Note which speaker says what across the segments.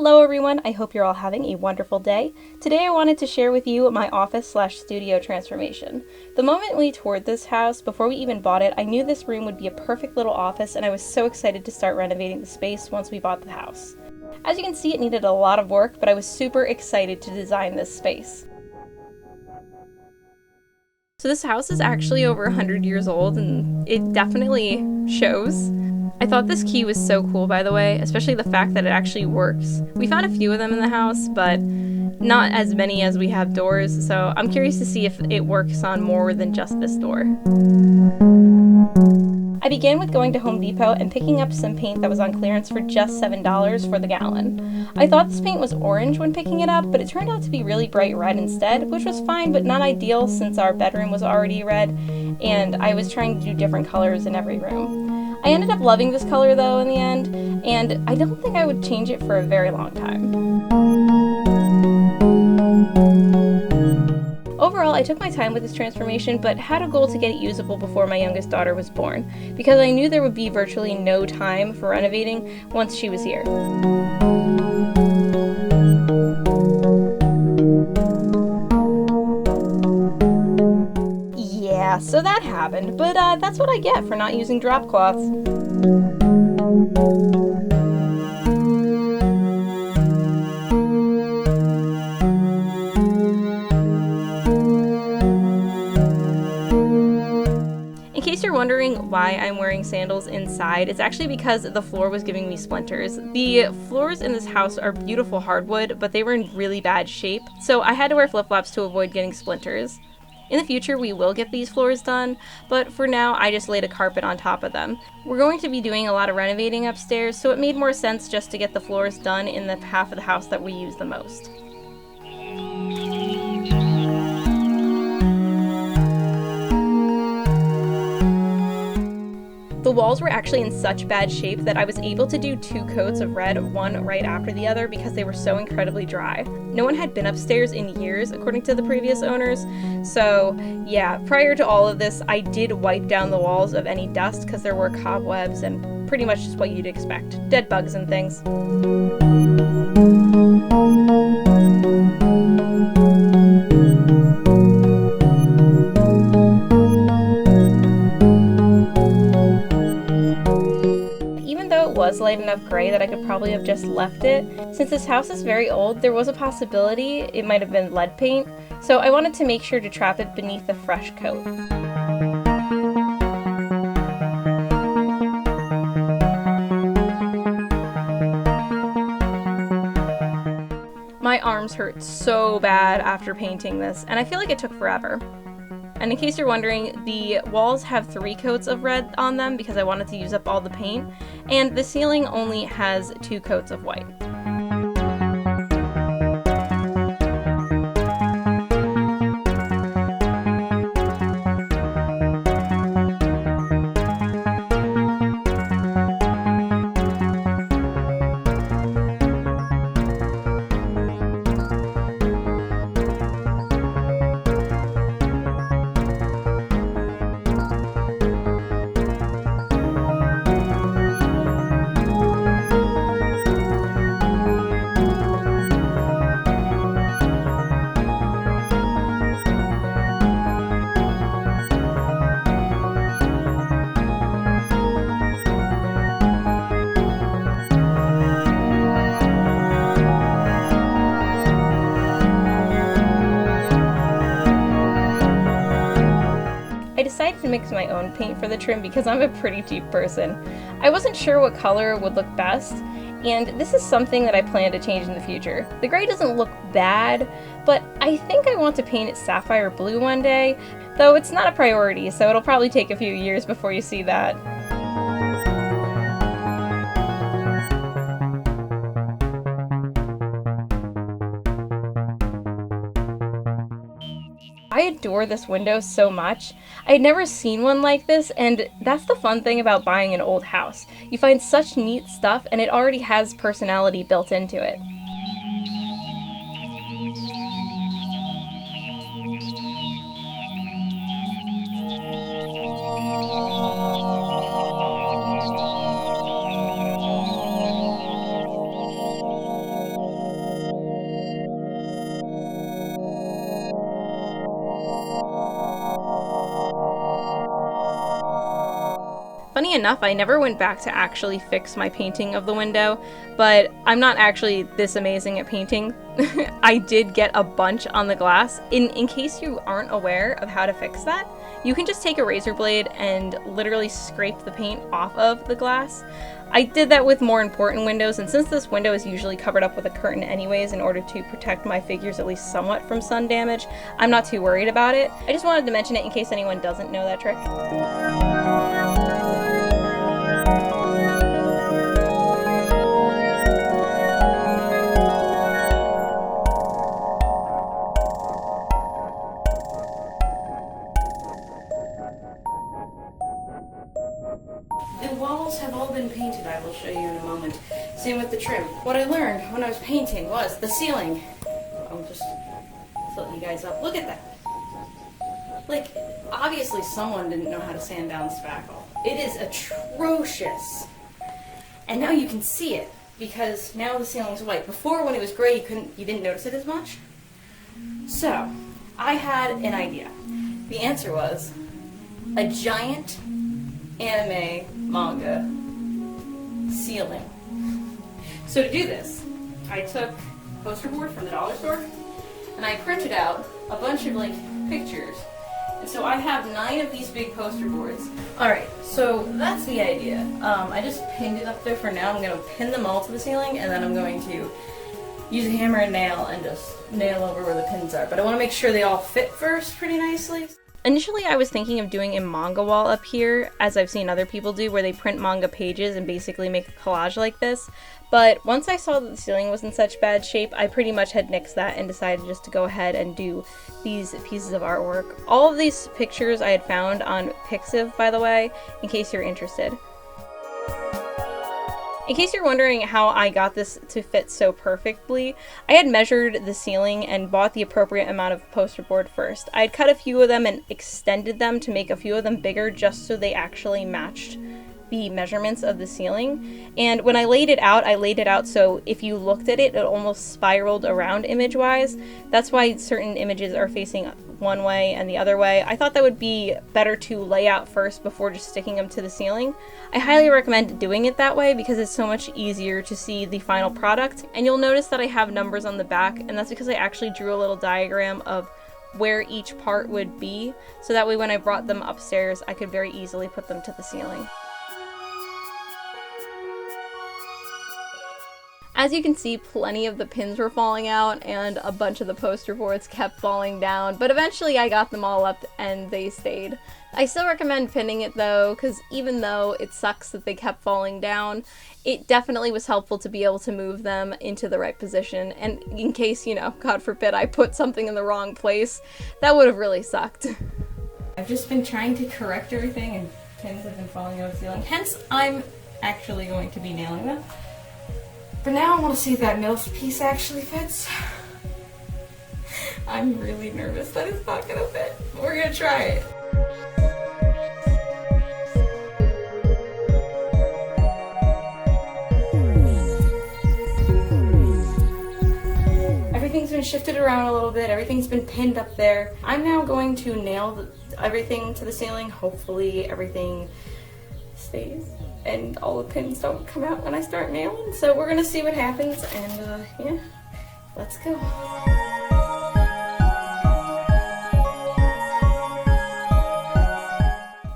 Speaker 1: Hello everyone, I hope you're all having a wonderful day. Today I wanted to share with you my office/studio transformation. The moment we toured this house, before we even bought it, I knew this room would be a perfect little office and I was so excited to start renovating the space once we bought the house. As you can see, it needed a lot of work, but I was super excited to design this space. So this house is actually over 100 years old and it definitely shows. I thought this key was so cool, by the way, especially the fact that it actually works. We found a few of them in the house, but not as many as we have doors, so I'm curious to see if it works on more than just this door. I began with going to Home Depot and picking up some paint that was on clearance for just $7 for the gallon. I thought this paint was orange when picking it up, but it turned out to be really bright red instead, which was fine but not ideal since our bedroom was already red and I was trying to do different colors in every room. I ended up loving this color though in the end, and I don't think I would change it for a very long time. Overall, I took my time with this transformation, but had a goal to get it usable before my youngest daughter was born, because I knew there would be virtually no time for renovating once she was here. Yeah, so that happened, but that's what I get for not using drop cloths. In case you're wondering why I'm wearing sandals inside, it's actually because the floor was giving me splinters. The floors in this house are beautiful hardwood, but they were in really bad shape, so I had to wear flip-flops to avoid getting splinters. In the future, we will get these floors done, but for now, I just laid a carpet on top of them. We're going to be doing a lot of renovating upstairs, so it made more sense just to get the floors done in the half of the house that we use the most. The walls were actually in such bad shape that I was able to do 2 coats of red, one right after the other, because they were so incredibly dry. No one had been upstairs in years, according to the previous owners, so yeah, prior to all of this, I did wipe down the walls of any dust because there were cobwebs and pretty much just what you'd expect, dead bugs and things. Was light enough gray that I could probably have just left it. Since this house is very old, there was a possibility it might have been lead paint, so I wanted to make sure to trap it beneath a fresh coat. My arms hurt so bad after painting this, and I feel like it took forever. And in case you're wondering, the walls have 3 coats of red on them because I wanted to use up all the paint, and the ceiling only has 2 coats of white. I decided to mix my own paint for the trim because I'm a pretty cheap person. I wasn't sure what color would look best, and this is something that I plan to change in the future. The gray doesn't look bad, but I think I want to paint it sapphire blue one day, though it's not a priority, so it'll probably take a few years before you see that. I adore this window so much. I had never seen one like this, and that's the fun thing about buying an old house. You find such neat stuff, and it already has personality built into it. Funny enough, I never went back to actually fix my painting of the window, but I'm not actually this amazing at painting. I did get a bunch on the glass. In case you aren't aware of how to fix that, you can just take a razor blade and literally scrape the paint off of the glass. I did that with more important windows, and since this window is usually covered up with a curtain anyways in order to protect my figures at least somewhat from sun damage, I'm not too worried about it. I just wanted to mention it in case anyone doesn't know that trick.
Speaker 2: The walls have all been painted, I will show you in a moment. Same with the trim. What I learned when I was painting was the ceiling. I'll just tilt you guys up. Look at that. Like, obviously someone didn't know how to sand down spackle. It is atrocious. And now you can see it, because now the ceiling's white. Before, when it was gray, you didn't notice it as much. So, I had an idea. The answer was a giant anime manga ceiling. So to do this, I took poster board from the dollar store and I printed out a bunch of like pictures. And so I have 9 of these big poster boards. Alright, so that's the idea. I just pinned it up there for now. I'm going to pin them all to the ceiling, and then I'm going to use a hammer and nail and just nail over where the pins are. But I want to make sure they all fit first pretty nicely.
Speaker 1: Initially, I was thinking of doing a manga wall up here, as I've seen other people do, where they print manga pages and basically make a collage like this. But once I saw that the ceiling was in such bad shape, I pretty much had nixed that and decided just to go ahead and do these pieces of artwork. All of these pictures I had found on Pixiv, by the way, in case you're interested. In case you're wondering how I got this to fit so perfectly, I had measured the ceiling and bought the appropriate amount of poster board first. I had cut a few of them and extended them to make a few of them bigger just so they actually matched the measurements of the ceiling. And when I laid it out so if you looked at it, it almost spiraled around image-wise. That's why certain images are facing one way and the other way. I thought that would be better to lay out first before just sticking them to the ceiling. I highly recommend doing it that way because it's so much easier to see the final product. And you'll notice that I have numbers on the back, and that's because I actually drew a little diagram of where each part would be, so that way when I brought them upstairs I could very easily put them to the ceiling. As you can see, plenty of the pins were falling out and a bunch of the poster boards kept falling down, but eventually I got them all up and they stayed. I still recommend pinning it though, because even though it sucks that they kept falling down, it definitely was helpful to be able to move them into the right position, and in case, you know, God forbid I put something in the wrong place, that would have really sucked.
Speaker 2: I've just been trying to correct everything and pins have been falling out of the ceiling, hence I'm actually going to be nailing them. For now, I want to see if that MILF piece actually fits. I'm really nervous that it's not gonna fit. We're gonna try it. Everything's been shifted around a little bit. Everything's been pinned up there. I'm now going to nail everything to the ceiling. Hopefully everything stays and all the pins don't come out when I start nailing. So we're gonna see what happens, and yeah, let's go.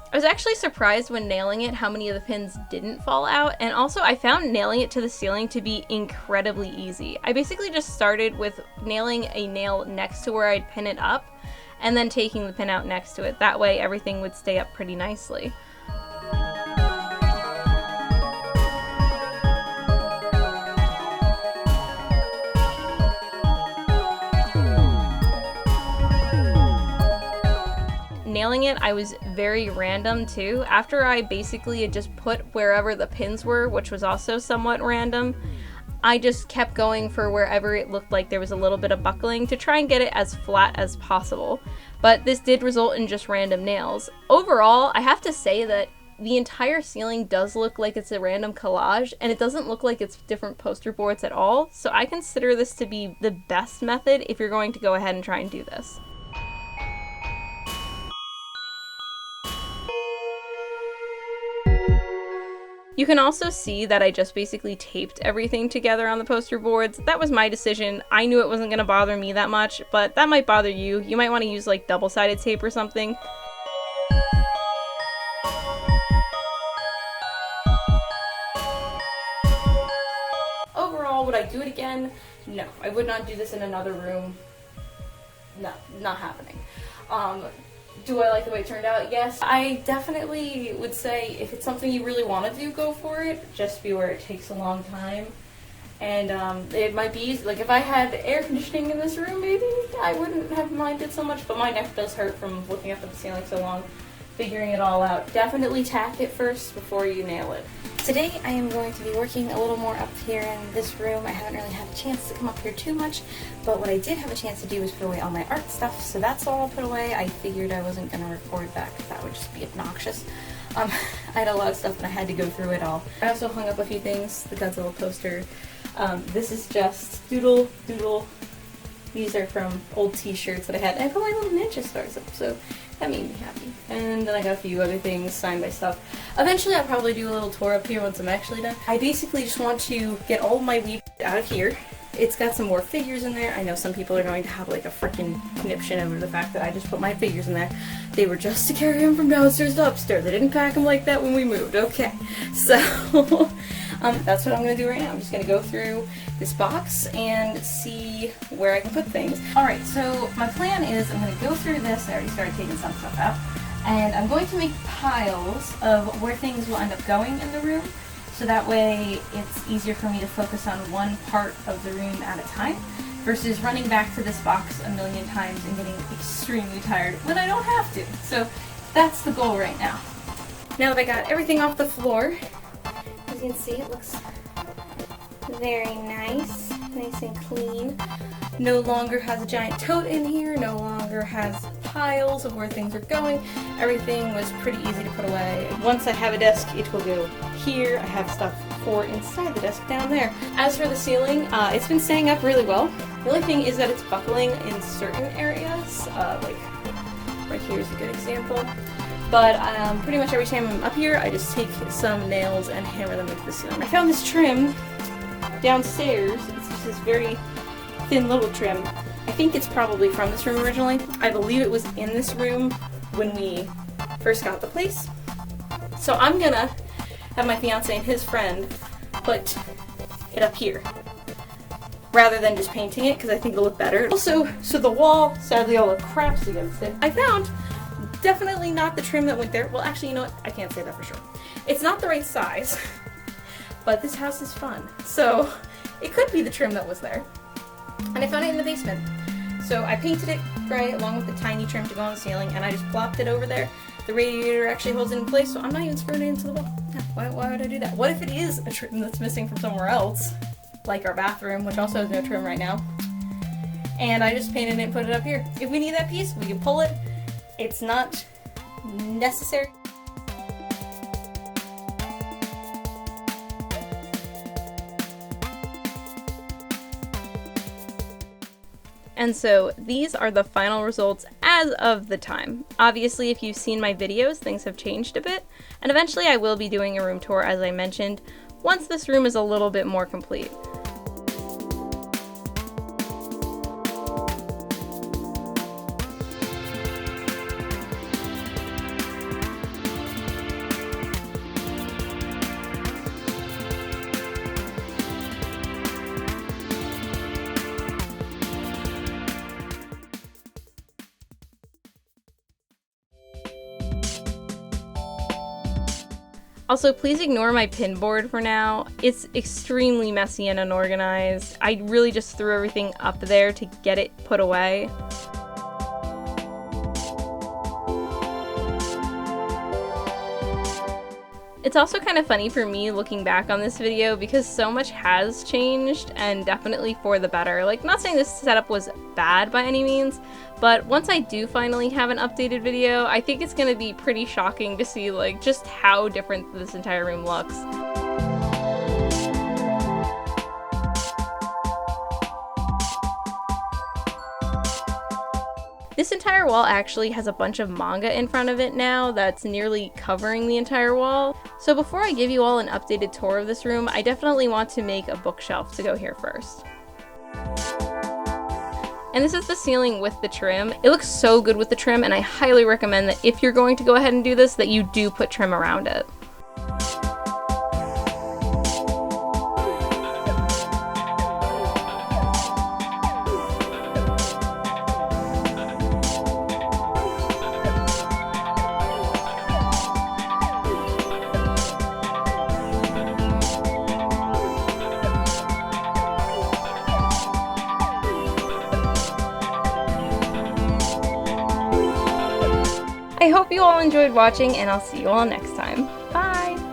Speaker 1: I was actually surprised when nailing it how many of the pins didn't fall out, and also I found nailing it to the ceiling to be incredibly easy. I basically just started with nailing a nail next to where I'd pin it up, and then taking the pin out next to it. That way everything would stay up pretty nicely. Nailing it, I was very random too. After I basically had just put wherever the pins were, which was also somewhat random, I just kept going for wherever it looked like there was a little bit of buckling to try and get it as flat as possible. But this did result in just random nails. Overall, I have to say that the entire ceiling does look like it's a random collage, and it doesn't look like it's different poster boards at all, so I consider this to be the best method if you're going to go ahead and try and do this. You can also see that I just basically taped everything together on the poster boards. That was my decision. I knew it wasn't going to bother me that much, but that might bother you. You might want to use like double-sided tape or something.
Speaker 2: Overall, would I do it again? No, I would not do this in another room. No, not happening. Do I like the way it turned out? Yes. I definitely would say if it's something you really want to do, go for it. Just be aware it takes a long time. And it might be easy. Like if I had air conditioning in this room, maybe I wouldn't have minded so much, but my neck does hurt from looking up at the ceiling so long, figuring it all out. Definitely tack it first before you nail it. Today I am going to be working a little more up here in this room. I haven't really had a chance to come up here too much, but what I did have a chance to do was put away all my art stuff, so that's all I'll put away. I figured I wasn't going to record that because that would just be obnoxious. I had a lot of stuff and I had to go through it all. I also hung up a few things, the Godzilla poster. This is just doodle. These are from old t-shirts that I had. I put my little ninja stars up, so that made me happy. And then I got a few other things signed by stuff. Eventually I'll probably do a little tour up here once I'm actually done. I basically just want to get all my weeb out of here. It's got some more figures in there. I know some people are going to have like a freaking conniption over the fact that I just put my figures in there. They were just to carry them from downstairs to upstairs. They didn't pack them like that when we moved. Okay, so that's what I'm going to do right now. I'm just going to go through this box and see where I can put things. Alright, so my plan is I'm going to go through this. I already started taking some stuff out. And I'm going to make piles of where things will end up going in the room. So that way it's easier for me to focus on one part of the room at a time versus running back to this box a million times and getting extremely tired when I don't have to. So that's the goal right now. Now that I got everything off the floor, as you can see, it looks very nice and clean. No longer has a giant tote in here, no longer has piles of where things are going. Everything was pretty easy to put away. Once I have a desk, it will go here. I have stuff for inside the desk down there. As for the ceiling, it's been staying up really well. The only thing is that it's buckling in certain areas, like right here is a good example. But pretty much every time I'm up here, I just take some nails and hammer them into the ceiling. I found this trim downstairs. It's just this very thin little trim. I think it's probably from this room originally. I believe it was in this room when we first got the place. So I'm gonna have my fiance and his friend put it up here rather than just painting it because I think it'll look better. Also, so the wall, sadly all the crap's against it. I found definitely not the trim that went there. Well, actually, you know what? I can't say that for sure. It's not the right size, but this house is fun. So it could be the trim that was there. And I found it in the basement. So I painted it gray along with the tiny trim to go on the ceiling, and I just plopped it over there. The radiator actually holds it in place, so I'm not even screwing it into the wall. Yeah, why would I do that? What if it is a trim that's missing from somewhere else? Like our bathroom, which also has no trim right now. And I just painted it and put it up here. If we need that piece, we can pull it. It's not necessary.
Speaker 1: And so these are the final results as of the time. Obviously, if you've seen my videos, things have changed a bit, and eventually I will be doing a room tour, as I mentioned, once this room is a little bit more complete. Also, please ignore my pin board for now. It's extremely messy and unorganized. I really just threw everything up there to get it put away. It's also kind of funny for me looking back on this video because so much has changed, and definitely for the better. Like, not saying this setup was bad by any means, but once I do finally have an updated video, I think it's gonna be pretty shocking to see like just how different this entire room looks. This entire wall actually has a bunch of manga in front of it now that's nearly covering the entire wall. So before I give you all an updated tour of this room, I definitely want to make a bookshelf to go here first. And this is the ceiling with the trim. It looks so good with the trim, and I highly recommend that if you're going to go ahead and do this, that you do put trim around it. I hope you all enjoyed watching, and I'll see you all next time. Bye!